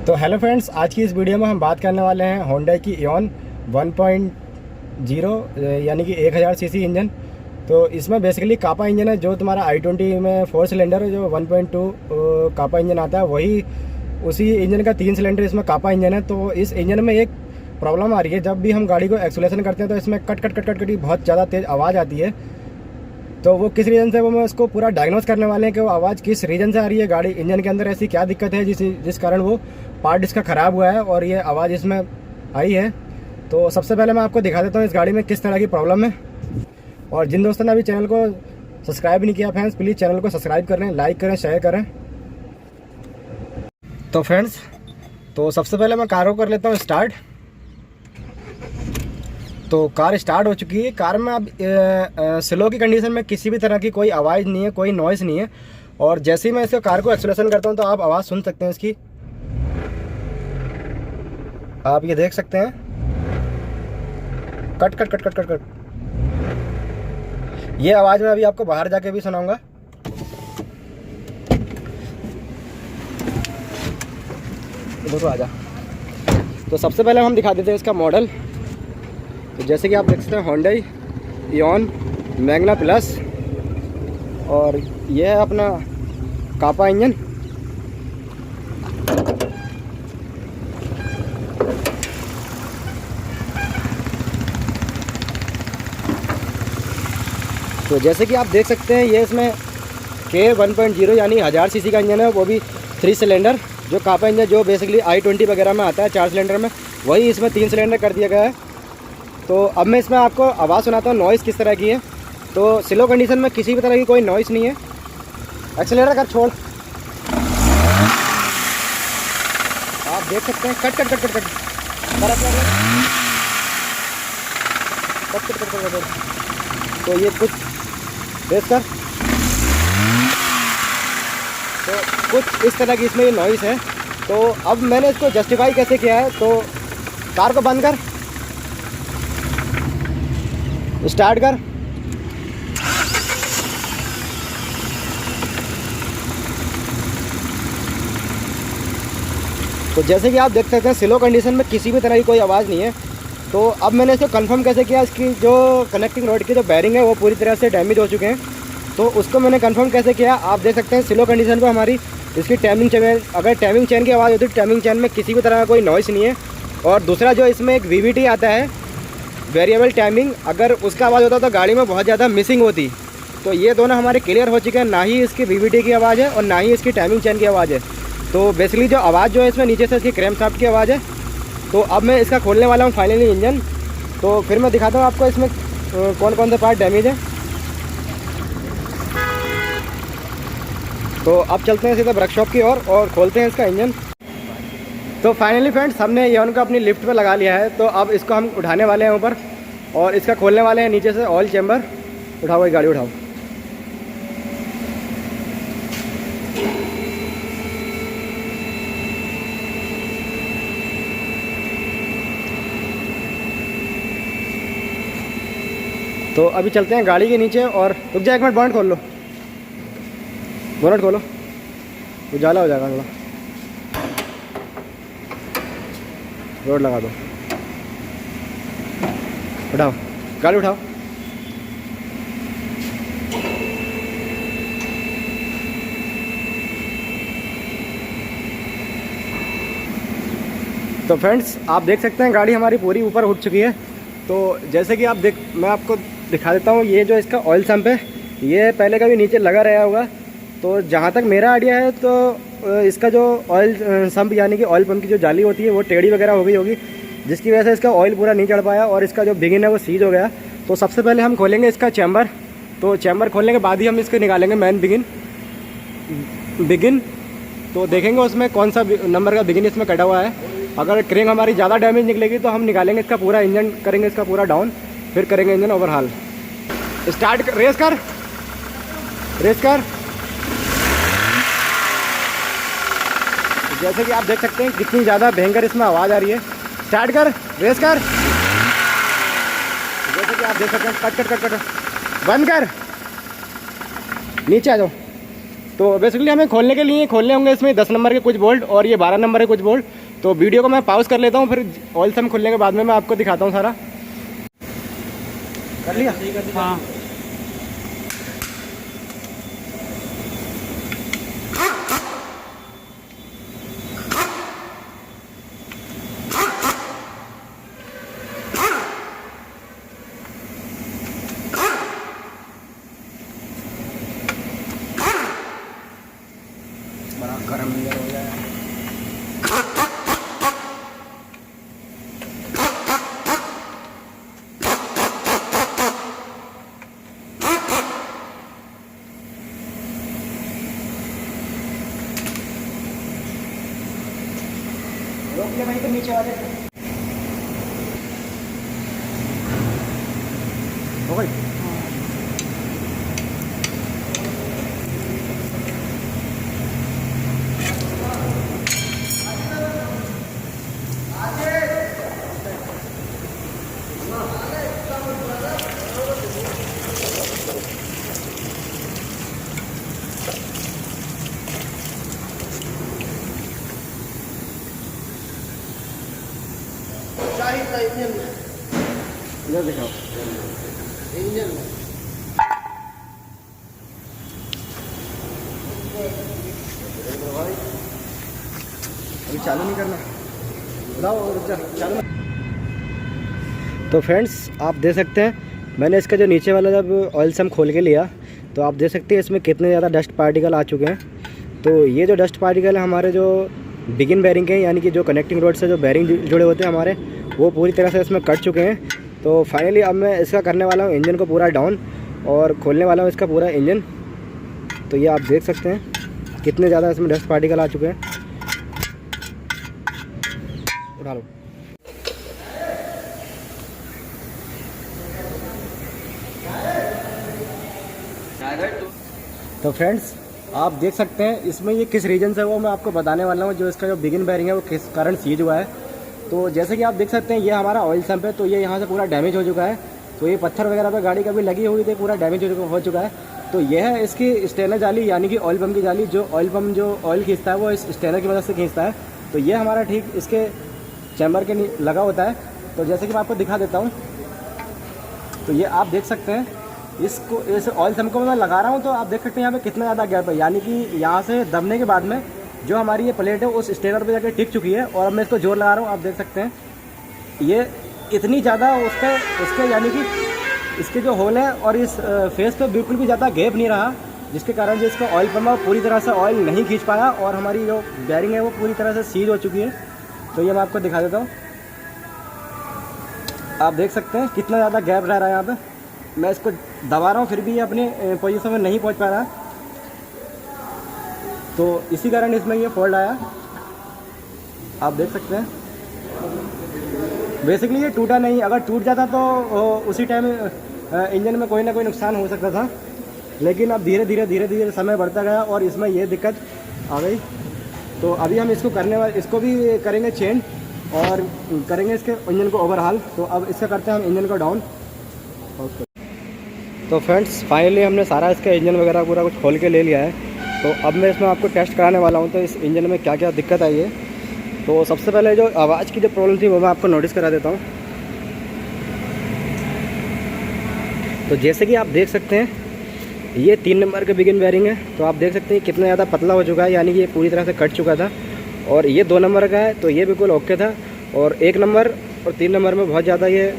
तो hello friends, आज की इस वीडियो में हम बात करने वाले हैं होंडा की इओन 1.0 यानी कि 1000 सीसी इंजन। तो इसमें बेसिकली कापा इंजन है, जो तुम्हारा i20 में 4 सिलेंडर है, जो 1.2 कापा इंजन आता है, वही उसी इंजन का 3 सिलेंडर इसमें कापा इंजन है। तो इस इंजन में एक प्रॉब्लम आ रही है, जब भी हम गाड़ी को एक्सेलरेशन करते हैं तो इसमें cut cut cut cut cut बहुत ज़्यादा तेज़ आवाज़ आती है। तो वो किस रीज़न से, वो मैं उसको पूरा डायग्नोस करने वाले हैं कि वो आवाज़ किस रीज़न से आ रही है, गाड़ी इंजन के अंदर ऐसी क्या दिक्कत है जिस कारण वो पार्ट इसका ख़राब हुआ है और ये आवाज़ इसमें आई है। तो सबसे पहले मैं आपको दिखा देता हूँ इस गाड़ी में किस तरह की प्रॉब्लम है। और जिन दोस्तों ने अभी चैनल को सब्सक्राइब नहीं किया फ्रेंड्स, प्लीज़ चैनल को सब्सक्राइब करें, लाइक करें, शेयर करें। तो फ्रेंड्स, तो सबसे पहले मैं कार को कर लेता हूँ स्टार्ट। तो कार स्टार्ट हो चुकी है। कार में अब स्लो की कंडीशन में किसी भी तरह की कोई आवाज़ नहीं है, कोई नॉइज़ नहीं है। और जैसे ही मैं इसको कार को एक्सेलरेशन करता हूँ तो आप आवाज़ सुन सकते हैं इसकी, आप ये देख सकते हैं, cut cut cut cut cut cut. ये आवाज़ मैं अभी आपको बाहर जाके भी सुनाऊंगा। देखो आजा। तो सबसे पहले हम दिखा देते हैं इसका मॉडल। तो जैसे कि आप देख सकते हैं Hyundai इओन मैग्ना प्लस, और यह है अपना कापा इंजन। तो जैसे कि आप देख सकते हैं, ये इसमें K1.0 यानी 1000 सीसी का इंजन है, वो भी 3 सिलेंडर। जो कापा इंजन जो बेसिकली i20 वगैरह में आता है 4 सिलेंडर में, वही इसमें 3 सिलेंडर कर दिया गया है। तो अब मैं इसमें आपको आवाज़ सुनाता हूँ नॉइज़ किस तरह की है। तो स्लो कंडीशन में किसी भी तरह की कोई नॉइज़ नहीं है। एक्सेलेटर कर छोड़, आप देख सकते हैं, cut cut cut cut cut cut cut cut cut cut. तो ये कुछ रेस कर, तो कुछ इस तरह की इसमें ये नॉइज़ है। तो अब मैंने इसको जस्टिफाई कैसे किया है, तो कार को बंद कर, स्टार्ट कर। तो जैसे कि आप देख सकते हैं, स्लो कंडीशन में किसी भी तरह की कोई आवाज़ नहीं है। तो अब मैंने इसको कंफर्म कैसे किया, इसकी जो कनेक्टिंग रॉड की जो बैरिंग है वो पूरी तरह से डैमेज हो चुके हैं। तो उसको मैंने कंफर्म कैसे किया, आप देख सकते हैं स्लो कंडीशन पर हमारी इसकी टाइमिंग चेन, अगर टाइमिंग चेन की आवाज़ होती है, टाइमिंग चेन में किसी भी तरह का कोई नॉइस नहीं है। और दूसरा जो इसमें एक VVT आता है, वेरिएबल टाइमिंग, अगर उसका आवाज़ होता तो गाड़ी में बहुत ज़्यादा मिसिंग होती। तो ये दोनों हमारे क्लियर हो चुके हैं, ना ही इसकी VVT की आवाज़ है और ना ही इसकी टाइमिंग चेन की आवाज़ है। तो बेसिकली जो आवाज़ जो है इसमें नीचे से इसकी क्रैंकशाफ्ट की आवाज़ है। तो अब मैं इसका खोलने वाला हूँ फाइनली इंजन। तो फिर मैं दिखाता हूँ आपको इसमें कौन कौन से पार्ट डैमेज है। तो अब चलते हैं सीधा वर्कशॉप की ओर और खोलते हैं इसका इंजन। तो फाइनली फ्रेंड्स, हमने इओन को अपनी लिफ्ट पे लगा लिया है। तो अब इसको हम उठाने वाले हैं ऊपर और इसका खोलने वाले हैं नीचे से ऑयल चैम्बर। उठाओ, ये गाड़ी उठाओ। तो अभी चलते हैं गाड़ी के नीचे और रुक जाए एक मिनट, बोनट खोल लो, बोनट खोलो, उजाला हो जाएगा थोड़ा, रोड लगा दो, उठाओ गाड़ी उठाओ। तो फ्रेंड्स, आप देख सकते हैं गाड़ी हमारी पूरी ऊपर उठ चुकी है। तो जैसे कि आप मैं आपको दिखा देता हूँ, ये जो इसका ऑयल सम्प है, ये पहले कभी नीचे लगा रहा होगा। तो जहाँ तक मेरा आइडिया है, तो इसका जो ऑयल सम्प यानी कि ऑयल पंप की जो जाली होती है वो टेढ़ी वगैरह हो गई होगी, जिसकी वजह से इसका ऑयल पूरा नहीं चढ़ पाया और इसका जो बिगिन है वो सीज हो गया। तो सबसे पहले हम खोलेंगे इसका चैम्बर। तो चैम्बर खोलने के बाद ही हम इसको निकालेंगे मेन बिगिन। तो देखेंगे उसमें कौन सा नंबर का बिगिन इसमें कटा हुआ है। अगर क्रेंक हमारी ज़्यादा डैमेज निकलेगी तो हम निकालेंगे इसका पूरा इंजन, करेंगे इसका पूरा डाउन, फिर करेंगे इंजन ओवरहाल। स्टार्ट, रेस कर, रेस कर। जैसे कि आप देख सकते हैं कितनी ज़्यादा भयंकर इसमें आवाज़ आ रही है। स्टार्ट कर, रेस कर। जैसे कि आप देख सकते हैं, कट कट कट कट, बंद कर, नीचे आ जाओ। तो बेसिकली हमें खोलने होंगे इसमें 10 नंबर के कुछ बोल्ट और ये 12 नंबर के कुछ बोल्ट। तो वीडियो को मैं पॉज कर लेता हूँ, फिर ऑयल सम खुलने के बाद में मैं आपको दिखाता हूँ सारा। कर लिया? हाँ। बड़ा गर्म इंजन हो गया है। रोक ले भाई, तो नीचे वाले हो गई। इधर दिखाओ इंजन। अभी चालू नहीं करना, चालू। तो फ्रेंड्स आप देख सकते हैं मैंने इसका जो नीचे वाला जब ऑयल सम खोल के लिया तो आप देख सकते हैं इसमें कितने ज़्यादा डस्ट पार्टिकल आ चुके हैं। तो ये जो डस्ट पार्टिकल है हमारे जो बिगिन बेरिंग के, यानी कि जो कनेक्टिंग रोड से जो बेरिंग जुड़े होते हैं हमारे, वो पूरी तरह से इसमें कट चुके हैं। तो फाइनली अब मैं इसका करने वाला हूँ इंजन को पूरा डाउन और खोलने वाला हूँ इसका पूरा इंजन। तो ये आप देख सकते हैं कितने ज़्यादा इसमें डस्ट पार्टिकल आ चुके हैं। उठा लो। तो फ्रेंड्स आप देख सकते हैं इसमें ये किस रीजन से वो मैं आपको बताने वाला हूँ। जो इसका जो बिगिन बेरिंग है वो किस कारण सीज हुआ है। तो जैसे कि आप देख सकते हैं ये हमारा ऑयल सम्प है, तो ये यहाँ से पूरा डैमेज हो चुका है। तो ये पत्थर वगैरह पे गाड़ी कभी लगी हुई थी, पूरा डैमेज हो चुका है। तो यह है इसकी स्टेनर जाली, यानी कि ऑयल पम्प की जाली। जो ऑयल पम्प जो ऑयल खींचता है वो इस स्टेनर की मदद से खींचता है। तो ये हमारा ठीक इसके चैम्बर के लगा होता है। तो जैसे कि मैं आपको दिखा देता हूँ, तो ये आप देख सकते हैं इसको, इस ऑयल सम्प को मैं लगा रहा हूँ तो आप देख सकते हैं यहाँ पे कितना ज़्यादा गैप है। यानी कि यहाँ से दबने के बाद में जो हमारी ये प्लेट है उस स्टेनर पे जाकर टिक चुकी है और अब मैं इसको जोर लगा रहा हूँ। आप देख सकते हैं ये इतनी ज़्यादा उसके यानी कि इसके जो होल है और इस फेस पे बिल्कुल भी ज़्यादा गैप नहीं रहा, जिसके कारण जो इसका ऑयल पंप है पूरी तरह से ऑयल नहीं खींच पाया और हमारी जो बेरिंग है वो पूरी तरह से सीज हो चुकी है। तो ये मैं आपको दिखा देता हूँ। आप देख सकते हैं कितना ज़्यादा गैप रह रहा है यहाँ पे। मैं इसको दबा रहा हूँ फिर भी ये अपने पोजीशन में नहीं पहुँच पा रहा। तो इसी कारण इसमें ये फॉल्ट आया, आप देख सकते हैं। बेसिकली ये टूटा नहीं, अगर टूट जाता तो उसी टाइम इंजन में कोई ना कोई नुकसान हो सकता था। लेकिन अब धीरे धीरे समय बढ़ता गया और इसमें ये दिक्कत आ गई। तो अभी हम इसको भी करेंगे चेंज और करेंगे इसके इंजन को ओवरहाल। तो अब इससे करते हैं हम इंजन को डाउन। ओके। तो फ्रेंड्स फाइनली हमने सारा इसका इंजन वगैरह पूरा कुछ खोल के ले लिया है। तो अब मैं इसमें आपको टेस्ट कराने वाला हूँ तो इस इंजन में क्या क्या दिक्कत आई है। तो सबसे पहले जो आवाज़ की जो प्रॉब्लम थी वो मैं आपको नोटिस करा देता हूँ। तो जैसे कि आप देख सकते हैं ये 3 नंबर का बिगिन बेरिंग है। तो आप देख सकते हैं कितना ज़्यादा पतला हो चुका है, यानी कि ये पूरी तरह से कट चुका था। और ये 2 नंबर का है तो ये बिल्कुल ओके था। और 1 नंबर और 3 नंबर में बहुत ज़्यादा ये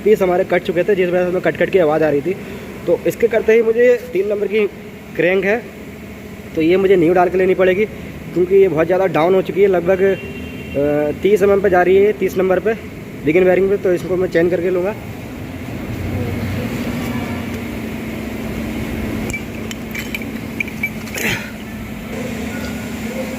पीस हमारे कट चुके थे, जिस वजह से हमें कट की आवाज़ आ रही थी। तो इसके करते ही मुझे 3 नंबर की क्रैंक है तो ये मुझे न्यू डाल के लेनी पड़ेगी, क्योंकि ये बहुत ज़्यादा डाउन हो चुकी है। लगभग 30 mm पे जा रही है, 30 नंबर पे बिगिन बेरिंग पे। तो इसको मैं चेंज करके लूँगा।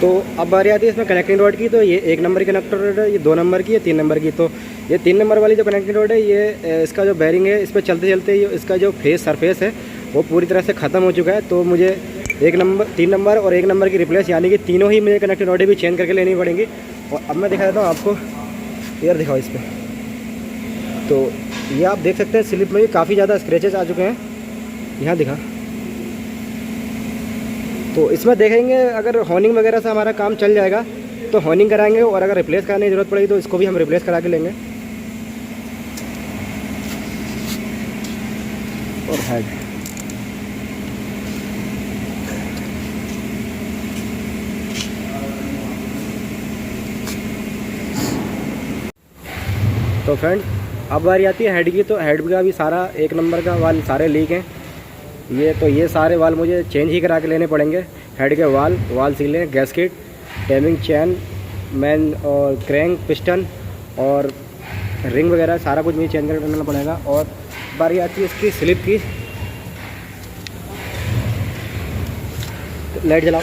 तो अब बारी आती है इसमें कनेक्टिंग रोड की। तो ये 1 नंबर की कनेक्टर रोड है, ये 2 नंबर की है, 3 नंबर की। तो ये 3 नंबर वाली जो कनेक्टिंग रोड है ये इसका जो बेरिंग है इस पर चलते चलते इसका जो सरफेस है वो पूरी तरह से ख़त्म हो चुका है। तो मुझे 3 नंबर और 1 नंबर की रिप्लेस, यानी कि तीनों ही मुझे कनेक्टिंग रोडें भी चेंज करके लेनी पड़ेंगी। और अब मैं दिखा देता हूँ आपको, एयर दिखाओ इस पर। तो ये आप देख सकते हैं स्लिप में भी काफ़ी ज़्यादा स्क्रैचेस आ चुके हैं। यहाँ दिखा, तो इसमें देखेंगे अगर हॉर्निंग वगैरह से हमारा काम चल जाएगा तो हॉर्निंग कराएंगे, और अगर रिप्लेस कराने की ज़रूरत पड़ेगी तो इसको भी हम रिप्लेस करा के लेंगे। और हेड तो फ्रेंड अब बारी आती है हेड की। तो हेड का भी सारा एक नंबर का वाल सारे लीक हैं। ये सारे वाल मुझे चेंज ही करा के लेने पड़ेंगे। हेड के वाल सीलें, गैस्केट, टाइमिंग चैन, मैन और क्रैंक, पिस्टन और रिंग वगैरह सारा कुछ मुझे चेंज करना पड़ेगा। और बारी आती है इसकी स्लिप की। लाइट जलाओ।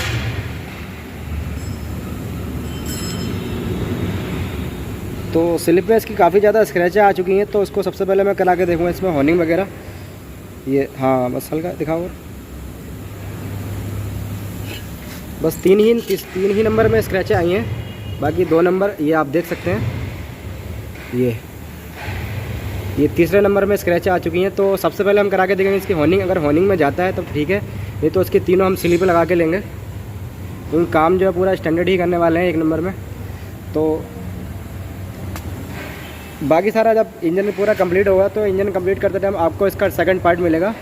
तो स्लिप में इसकी काफ़ी ज़्यादा स्क्रैचें आ चुकी हैं, तो उसको सबसे पहले मैं करा के देखूँगा इसमें हॉर्निंग वगैरह। ये हाँ बस हल्का दिखाओ। बस तीन ही नंबर में स्क्रैचें आई हैं, बाकी 2 नंबर ये आप देख सकते हैं। ये तीसरे नंबर में स्क्रैच आ चुकी हैं। तो सबसे पहले हम करा के देखेंगे इसकी हॉर्निंग। अगर हॉर्निंग में जाता है तो ठीक है, नहीं तो उसकी तीनों हम स्लिप लगा के लेंगे। तो काम जो है पूरा स्टैंडर्ड ही करने वाले हैं 1 नंबर में। तो बाकी सारा जब इंजन पूरा कंप्लीट होगा तो इंजन कंप्लीट करते टाइम आपको इसका सेकंड पार्ट मिलेगा।